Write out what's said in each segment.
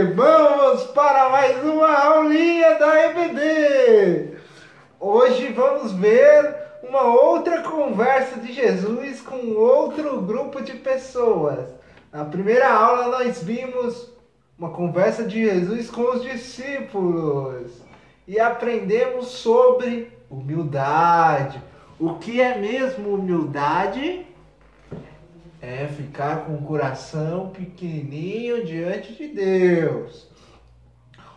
Vamos para mais uma aulinha da EBD. Hoje vamos ver uma outra conversa de Jesus com outro grupo de pessoas. Na primeira aula nós vimos uma conversa de Jesus com os discípulos e aprendemos sobre humildade. O que é mesmo humildade? É ficar com o coração pequenininho diante de Deus.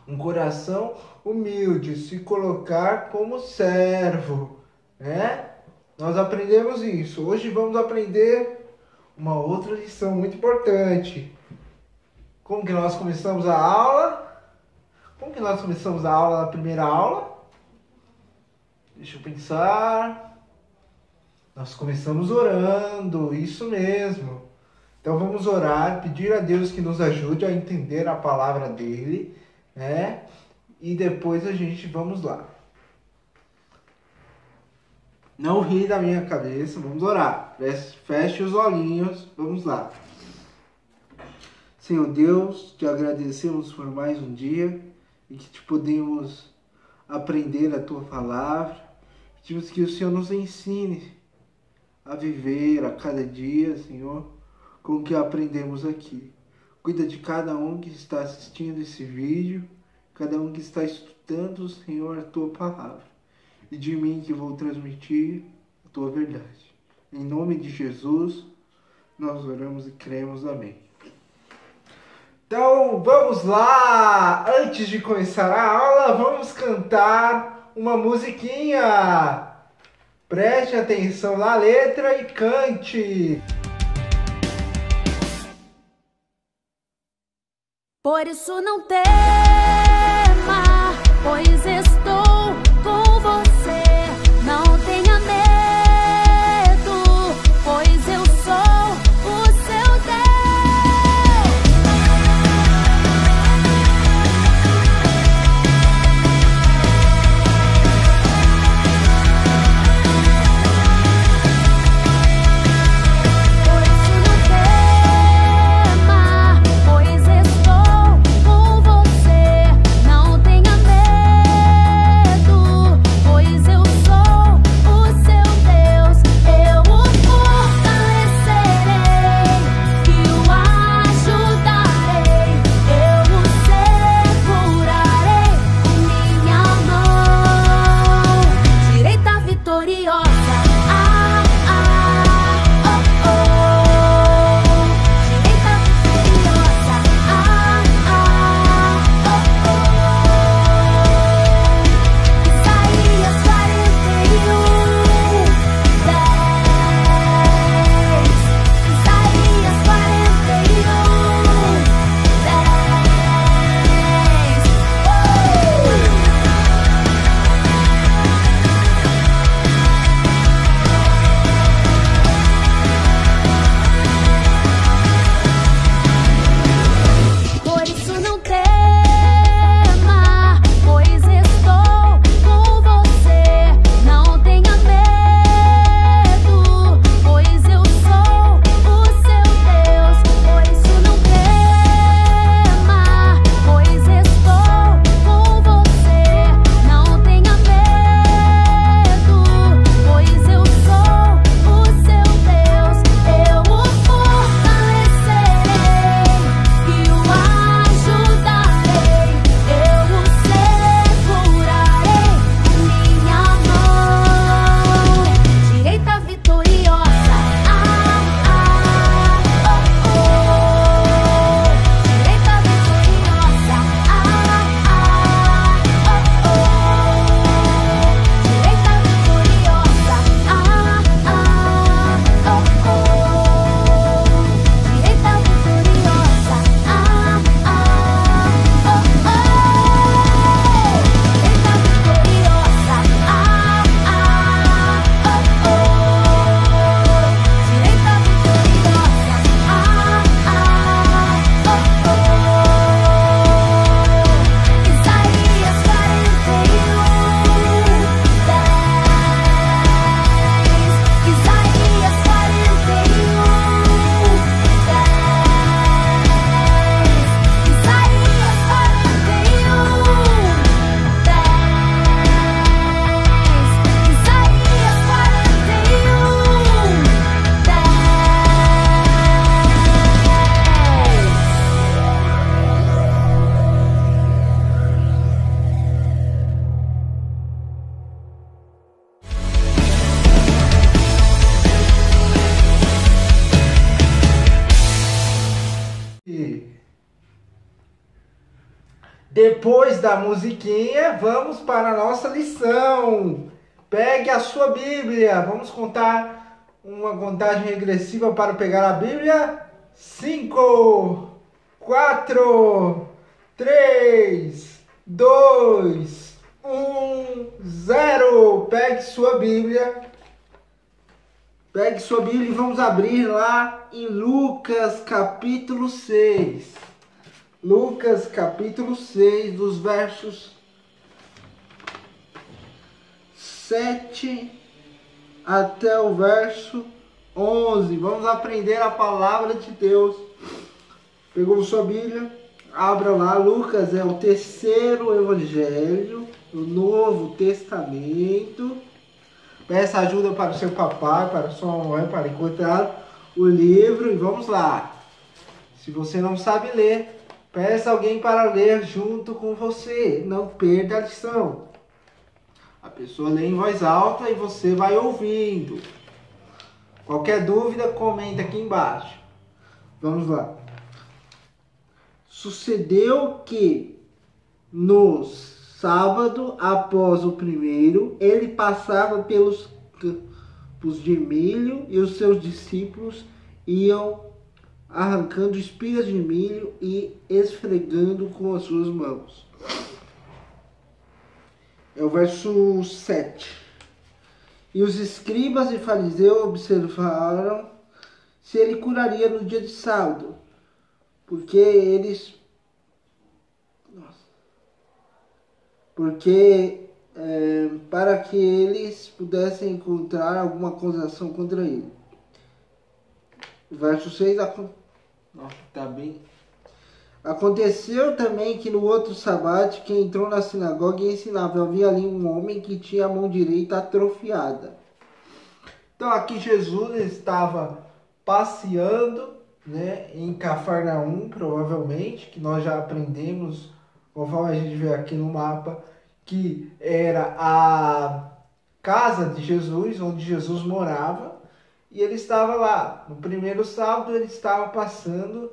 Um coração humilde, se colocar como servo, né? Nós aprendemos isso. Hoje vamos aprender uma outra lição muito importante. Como que nós começamos a aula? Como que nós começamos a aula na primeira aula? Deixa eu pensar. Nós começamos orando, isso mesmo. Então vamos orar, pedir a Deus que nos ajude a entender a palavra dele, né? E depois vamos lá. Não ri da minha cabeça, vamos orar. Feche os olhinhos, vamos lá. Senhor Deus, te agradecemos por mais um dia em que podemos aprender a tua palavra. Pedimos que o Senhor nos ensine a viver a cada dia, Senhor, com o que aprendemos aqui. Cuida de cada um que está assistindo esse vídeo, cada um que está estudando, Senhor, a tua palavra. E de mim que vou transmitir a tua verdade. Em nome de Jesus, nós oramos e cremos. Amém. Então, vamos lá! Antes de começar a aula, vamos cantar uma musiquinha. Preste atenção na letra e cante. Por isso não tema, pois estou com você. Não tenha medo, pois eu sou o seu Deus. Depois da musiquinha, vamos para a nossa lição. Pegue a sua Bíblia. Vamos contar uma contagem regressiva para pegar a Bíblia. 5, 4, 3, 2, 1, 0. Pegue sua Bíblia. Pegue sua Bíblia e vamos abrir lá em Lucas capítulo 6. Lucas capítulo 6, dos versos 7 até o verso 11. Vamos aprender a palavra de Deus. Pegou sua Bíblia? Abra lá. Lucas é o terceiro evangelho do Novo Testamento. Peça ajuda para o seu papai, para a sua mãe, para encontrar o livro. E vamos lá. Se você não sabe ler, peça alguém para ler junto com você. Não perda a lição. A pessoa lê em voz alta e você vai ouvindo. Qualquer dúvida, comenta aqui embaixo. Vamos lá. Sucedeu que no sábado, após o primeiro, ele passava pelos campos de milho e os seus discípulos iam arrancando espigas de milho e esfregando com as suas mãos. É o verso 7. E os escribas e fariseus observaram se ele curaria no dia de sábado, para que eles pudessem encontrar alguma acusação contra ele. Verso 6. Tá bem. Aconteceu também que no outro sábado, que entrou na sinagoga e ensinava, havia ali um homem que tinha a mão direita atrofiada. Então aqui Jesus estava passeando, né, em Cafarnaum, provavelmente, que nós já aprendemos, conforme a gente vê aqui no mapa, que era a casa de Jesus, onde Jesus morava. E ele estava lá. No primeiro sábado ele estava passando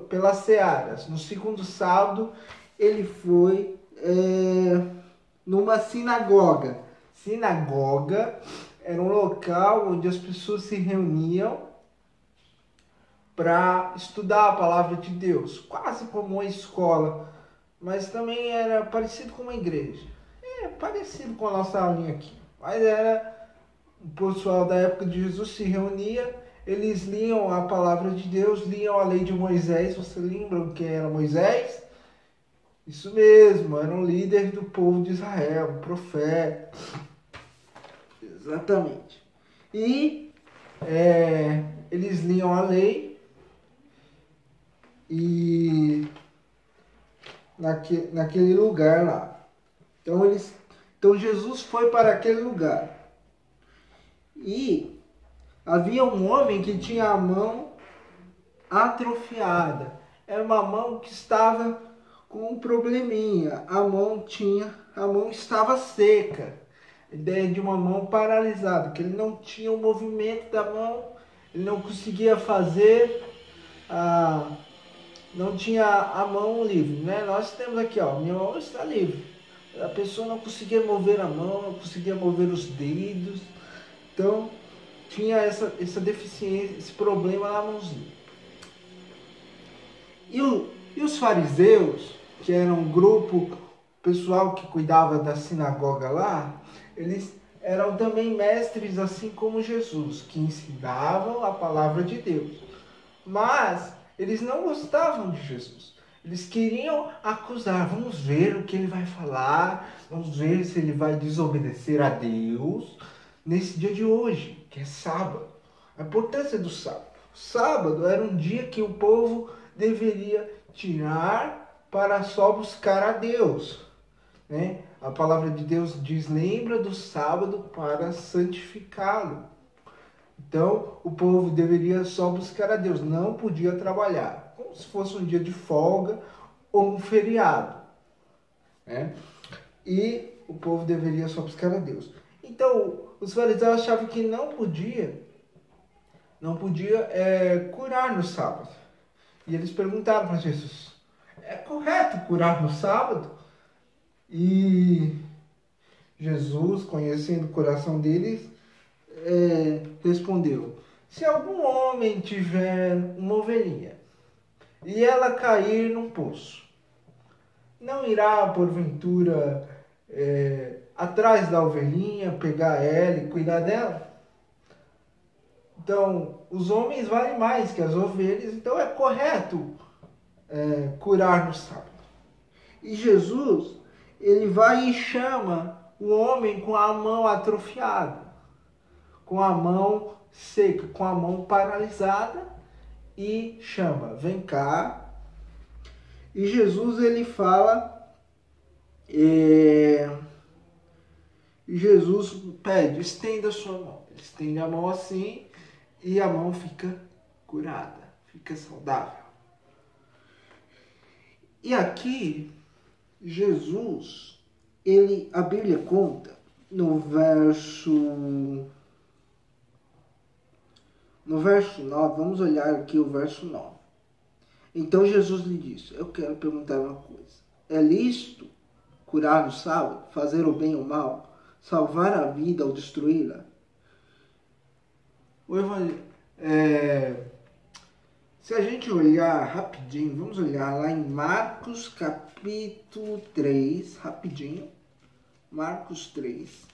pelas searas. No segundo sábado ele foi numa sinagoga. Sinagoga era um local onde as pessoas se reuniam para estudar a palavra de Deus. Quase como uma escola, mas também era parecido com uma igreja. Parecido com a nossa aulinha aqui. Mas era... O pessoal da época de Jesus se reunia, eles liam a palavra de Deus, liam a lei de Moisés. Você lembra quem era Moisés? Isso mesmo, era um líder do povo de Israel, um profeta. Exatamente. E eles liam a lei e naquele lugar lá. Então Jesus foi para aquele lugar. E havia um homem que tinha a mão atrofiada. Era uma mão que estava com um probleminha. A mão estava seca. A ideia de uma mão paralisada, que ele não tinha o movimento da mão, ele não conseguia fazer, não tinha a mão livre, né? Nós temos aqui, minha mão está livre. A pessoa não conseguia mover a mão, não conseguia mover os dedos. Então, tinha essa deficiência, esse problema na mãozinha. E os fariseus, que eram um grupo pessoal que cuidava da sinagoga lá, eles eram também mestres, assim como Jesus, que ensinavam a palavra de Deus. Mas eles não gostavam de Jesus. Eles queriam acusar. Vamos ver o que ele vai falar, vamos ver se ele vai desobedecer a Deus nesse dia de hoje, que é sábado. A importância do sábado. O sábado era um dia que o povo deveria tirar para só buscar a Deus, né? A palavra de Deus diz, lembra do sábado para santificá-lo. Então, o povo deveria só buscar a Deus, não podia trabalhar, como se fosse um dia de folga ou um feriado, né? E o povo deveria só buscar a Deus. Então, os fariseus achavam que não podia curar no sábado. E eles perguntaram para Jesus, é correto curar no sábado? E Jesus, conhecendo o coração deles, respondeu: se algum homem tiver uma ovelhinha e ela cair num poço, não irá porventura atrás da ovelhinha, pegar ela e cuidar dela? Então, os homens valem mais que as ovelhas, então é correto curar no sábado. E Jesus, ele vai e chama o homem com a mão atrofiada, com a mão seca, com a mão paralisada, e chama: vem cá. E Jesus, ele fala, Jesus pede: estenda a sua mão. Ele estende a mão assim e a mão fica curada, fica saudável. E aqui, Jesus, a Bíblia conta no verso 9, vamos olhar aqui o verso 9. Então Jesus lhe disse: eu quero perguntar uma coisa. É lícito curar no sábado, fazer o bem ou o mal, salvar a vida ou destruí-la? Se a gente olhar rapidinho, vamos olhar lá em Marcos capítulo 3, rapidinho. Marcos 3.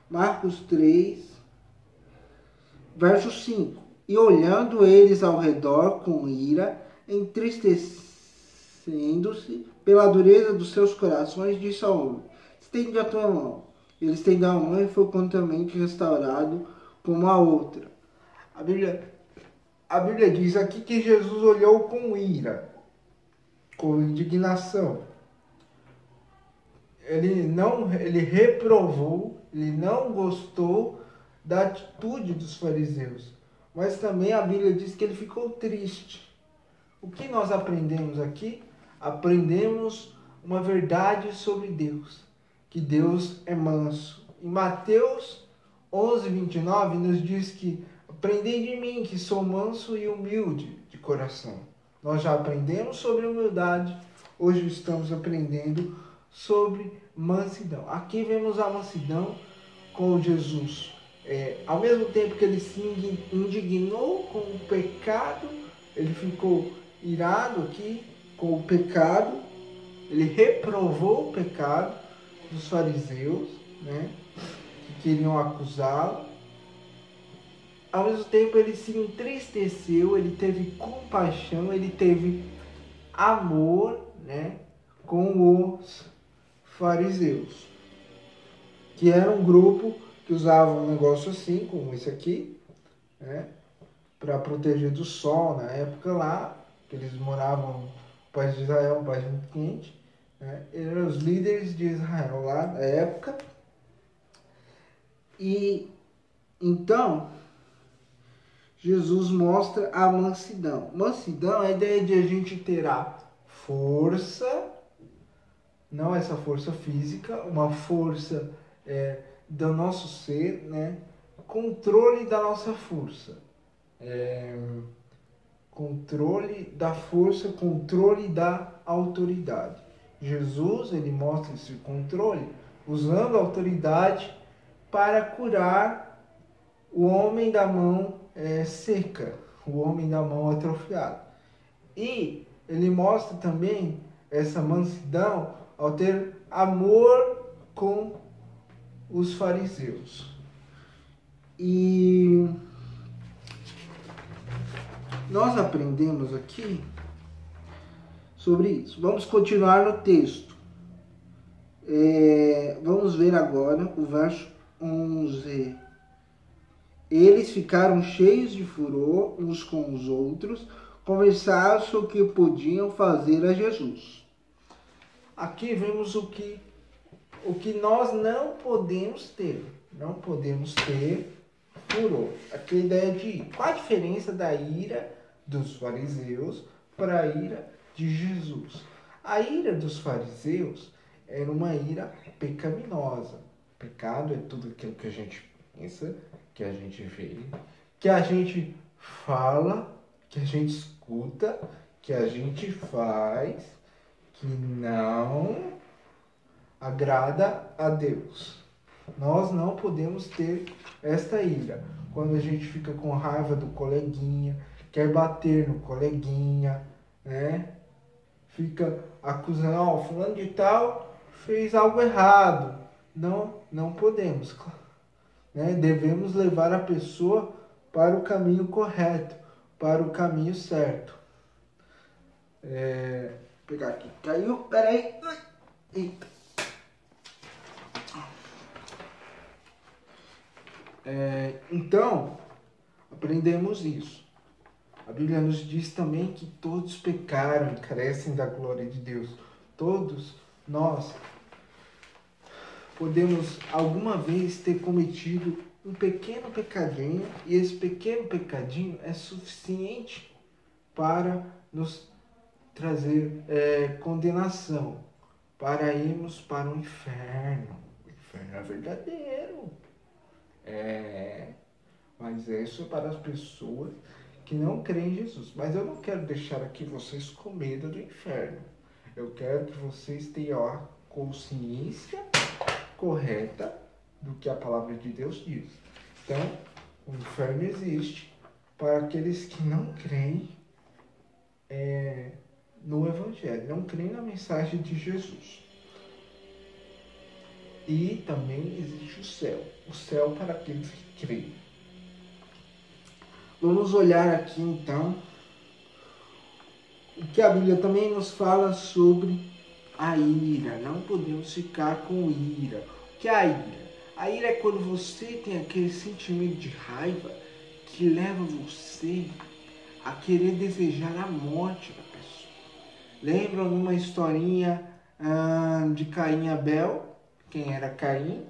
Marcos 3, verso 5. E olhando eles ao redor com ira, entristecendo-se pela dureza dos seus corações, disse ao homem: estende a tua mão. Ele estendeu a mão e foi prontamente restaurado como a outra. A Bíblia diz aqui que Jesus olhou com ira, com indignação. Ele reprovou, ele não gostou da atitude dos fariseus. Mas também a Bíblia diz que ele ficou triste. O que nós aprendemos aqui? Aprendemos uma verdade sobre Deus, que Deus é manso. Em Mateus 11:29 nos diz que: aprendei de mim, que sou manso e humilde de coração. Nós já aprendemos sobre humildade, hoje estamos aprendendo sobre mansidão. Aqui vemos a mansidão com Jesus. Ao mesmo tempo que ele se indignou com o pecado, ele ficou irado aqui com o pecado, ele reprovou o pecado dos fariseus, né, que queriam acusá-lo. Ao mesmo tempo ele se entristeceu, ele teve compaixão, ele teve amor, né, com os fariseus, que era um grupo que usava um negócio assim, como esse aqui, né, para proteger do sol na época lá, que eles moravam no país de Israel, um país muito quente, né, eles eram os líderes de Israel lá na época. E então Jesus mostra a mansidão. Mansidão é a ideia de a gente ter a força, não essa força física, uma força do nosso ser, né? Controle da nossa força. Controle da força, controle da autoridade. Jesus, ele mostra esse controle usando a autoridade para curar o homem da mão seca, o homem da mão atrofiada. E ele mostra também essa mansidão ao ter amor com os fariseus. E nós aprendemos aqui sobre isso. Vamos continuar no texto. Vamos ver agora o verso 11. Eles ficaram cheios de furor uns com os outros, conversaram sobre o que podiam fazer a Jesus. Aqui vemos o que nós não podemos ter. Não podemos ter furor. Aqui a ideia de qual a diferença da ira dos fariseus para a ira de Jesus. A ira dos fariseus era uma ira pecaminosa. Pecado é tudo aquilo que a gente pensa, que a gente vê, que a gente fala que a gente escuta, que a gente faz, que não agrada a Deus. Nós não podemos ter esta ira. Quando a gente fica com raiva do coleguinha, quer bater no coleguinha, né? Fica acusando, ó, fulano de tal fez algo errado. Não podemos, né? Devemos levar a pessoa para o caminho correto, para o caminho certo. Vou pegar aqui, caiu, peraí. Eita. Então, aprendemos isso. A Bíblia nos diz também que todos pecaram e carecem da glória de Deus. Todos nós podemos alguma vez ter cometido um pequeno pecadinho, e esse pequeno pecadinho é suficiente para nos trazer condenação, para irmos para o inferno. O inferno é verdadeiro. Mas isso é para as pessoas que não creem em Jesus. Mas eu não quero deixar aqui vocês com medo do inferno. Eu quero que vocês tenham a consciência correta do que a palavra de Deus diz. Então, o inferno existe para aqueles que não creem no Evangelho, não creem na mensagem de Jesus. E também existe o céu para aqueles que creem. Vamos olhar aqui então o que a Bíblia também nos fala sobre a ira. Não podemos ficar com ira. O que é a ira? A ira é quando você tem aquele sentimento de raiva que leva você a querer desejar a morte da pessoa. Lembram de uma historinha de Caim e Abel? Quem era Caim?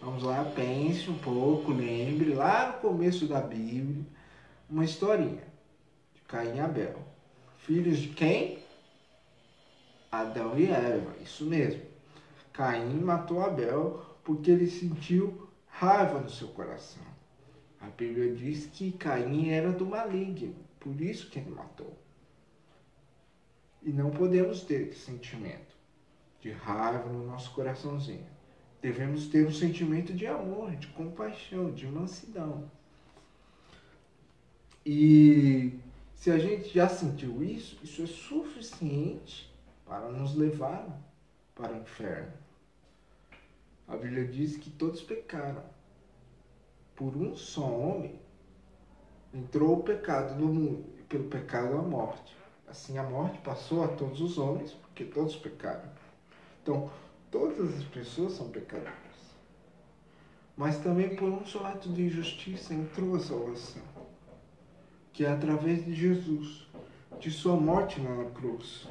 Vamos lá, pense um pouco, lembre, lá no começo da Bíblia, uma historinha de Caim e Abel. Filhos de quem? Adão e Eva, isso mesmo. Caim matou Abel porque ele sentiu raiva no seu coração. A Bíblia diz que Caim era do maligno, por isso que ele matou. E não podemos ter esse sentimento de raiva no nosso coraçãozinho. Devemos ter um sentimento de amor, de compaixão, de mansidão. E se a gente já sentiu isso, isso é suficiente para nos levar para o inferno. A Bíblia diz que todos pecaram. Por um só homem entrou o pecado no mundo, e pelo pecado a morte. Assim a morte passou a todos os homens, porque todos pecaram. Então, todas as pessoas são pecadoras. Mas também por um só ato de injustiça entrou a salvação, que é através de Jesus, de sua morte na cruz.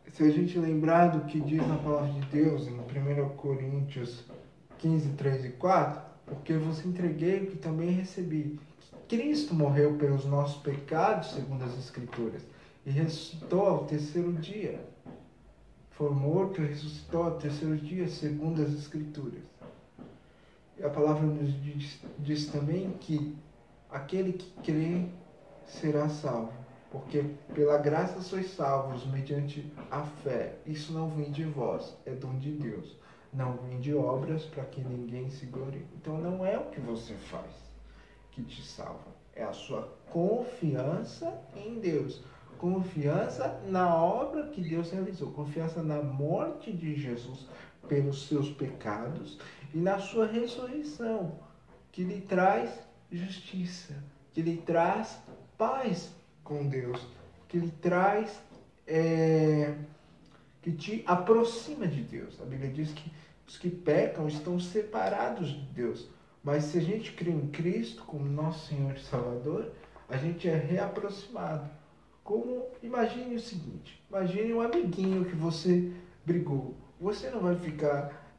Se a gente lembrar do que diz na palavra de Deus, em 1 Coríntios 15, 3 e 4, porque vos entreguei o que também recebi, que Cristo morreu pelos nossos pecados, segundo as Escrituras, e ressuscitou ao terceiro dia. Foi morto e ressuscitou ao terceiro dia, segundo as Escrituras. E a palavra nos diz também que aquele que crê será salvo, porque pela graça sois salvos mediante a fé. Isso não vem de vós, é dom de Deus. Não vem de obras para que ninguém se glorie. Então não é o que você faz que te salva, é a sua confiança em Deus. Confiança na obra que Deus realizou, confiança na morte de Jesus pelos seus pecados e na sua ressurreição, que lhe traz justiça, que lhe traz paz com Deus, que lhe traz, que te aproxima de Deus. A Bíblia diz que os que pecam estão separados de Deus, mas se a gente crê em Cristo como nosso Senhor e Salvador, a gente é reaproximado. Imagine o seguinte, imagine um amiguinho que você brigou. Você não vai ficar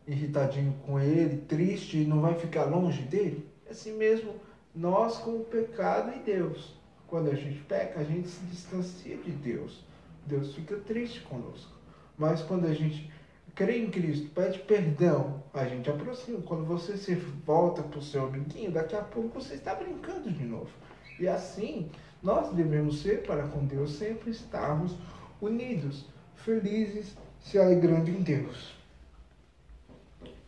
irritadinho com ele, triste, e não vai ficar longe dele? Assim mesmo, nós com o pecado e Deus. Quando a gente peca, a gente se distancia de Deus. Deus fica triste conosco. Mas quando a gente crê em Cristo, pede perdão, a gente aproxima. Quando você se volta para o seu amiguinho, daqui a pouco você está brincando de novo. E assim, nós devemos ser para com Deus sempre estarmos unidos, felizes, se alegrando em Deus.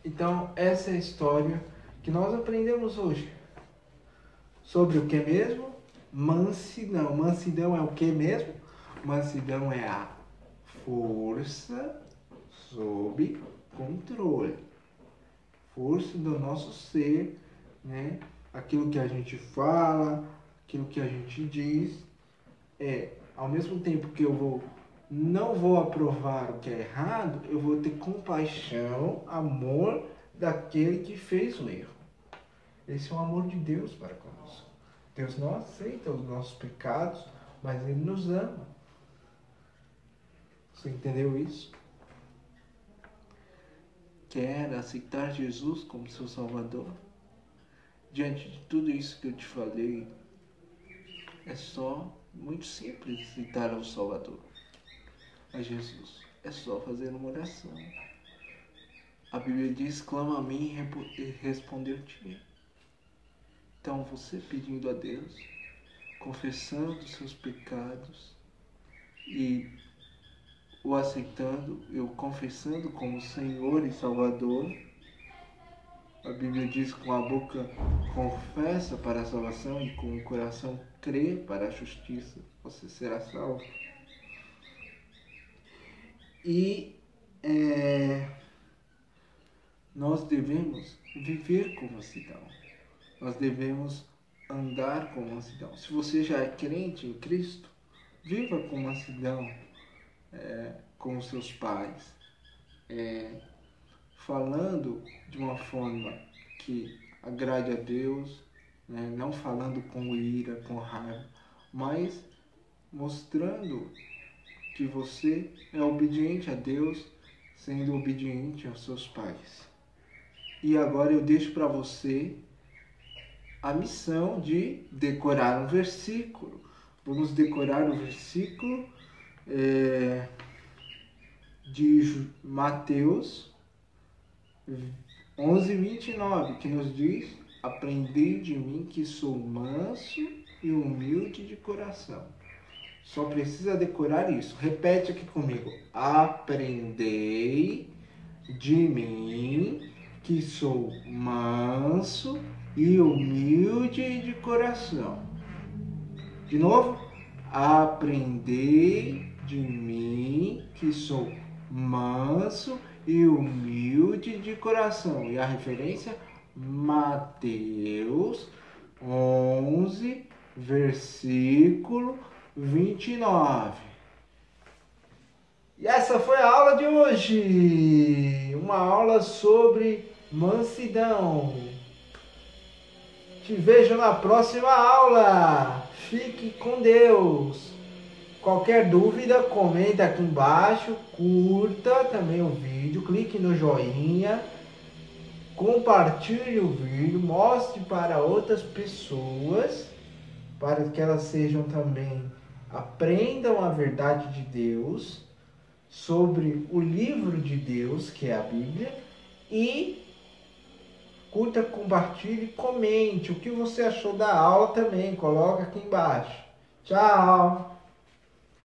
Então, essa é a história que nós aprendemos hoje. Sobre o que mesmo? Mansidão. Mansidão é o que mesmo? Mansidão é a força sob controle. Força do nosso ser, né? Aquilo que a gente fala, aquilo que a gente diz, ao mesmo tempo que eu não vou aprovar o que é errado, eu vou ter compaixão, amor daquele que fez o erro. Esse é o amor de Deus para conosco. Deus não aceita os nossos pecados, mas Ele nos ama. Você entendeu isso? Quer aceitar Jesus como seu Salvador? Diante de tudo isso que eu te falei, é só muito simples aceitar ao Salvador, a Jesus. É só fazer uma oração. A Bíblia diz: clama a mim e responder-te. Então você pedindo a Deus, confessando os seus pecados e o aceitando, eu confessando como Senhor e Salvador. A Bíblia diz que com a boca confessa para a salvação e com o coração crê para a justiça. Você será salvo. E nós devemos viver com mansidão. Nós devemos andar com mansidão. Se você já é crente em Cristo, viva com mansidão com os seus pais. Falando de uma forma que agrade a Deus, né? Não falando com ira, com raiva, mas mostrando que você é obediente a Deus, sendo obediente aos seus pais. E agora eu deixo para você a missão de decorar um versículo. Vamos decorar o versículo de Mateus 11:29, que nos diz: aprendei de mim que sou manso e humilde de coração. Só precisa decorar isso. Repete aqui comigo: aprendei de mim que sou manso e humilde de coração. De novo: aprendei de mim que sou manso e humilde de coração. E a referência: Mateus 11, versículo 29. E essa foi a aula de hoje. Uma aula sobre mansidão. Te vejo na próxima aula. Fique com Deus. Qualquer dúvida, comenta aqui embaixo, curta também o vídeo, clique no joinha, compartilhe o vídeo, mostre para outras pessoas, para que elas sejam também, aprendam a verdade de Deus, sobre o livro de Deus, que é a Bíblia, e curta, compartilhe, comente o que você achou da aula também, coloca aqui embaixo. Tchau!